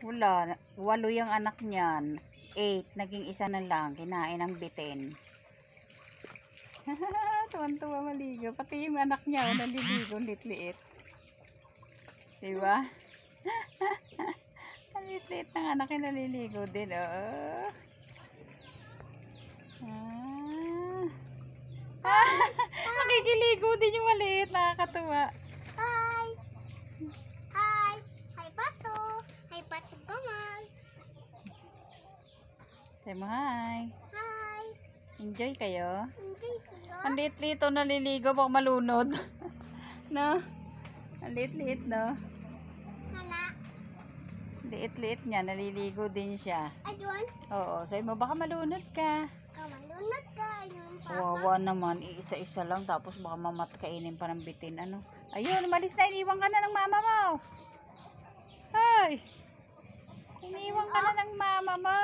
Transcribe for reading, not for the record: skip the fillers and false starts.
Wala. 8 yung anak niyan. 8. Naging isa na lang. Kinain ng bitin. Tuwan-tuwa maligo. Pati yung anak niya, naliligo. Lit-liit. Diba? Lit-liit ng anak yung naliligo din. Oh. Nakikiligo din yung maliit. Nakakatuwa. Hi! Hi! Hi, Pato! Hi, Pato Gamal! Say mo hi. Hi! Enjoy kayo? Hindi sila. Ang liit-liit o naliligo. Baka malunod. No? Ang liit-liit, no? Hala. Liit-liit niya. Naliligo din siya. Ayun. Oo. Say mo, baka malunod ka. Kamalunod ka. Ayun, Papa. Wawa naman. Iisa-isa lang. Tapos baka kainin pa ng bitin. Ano? Ayun, umalis na. Iniwan ka na ng mama mo. Ay! Iniwan ka na ng mama mo.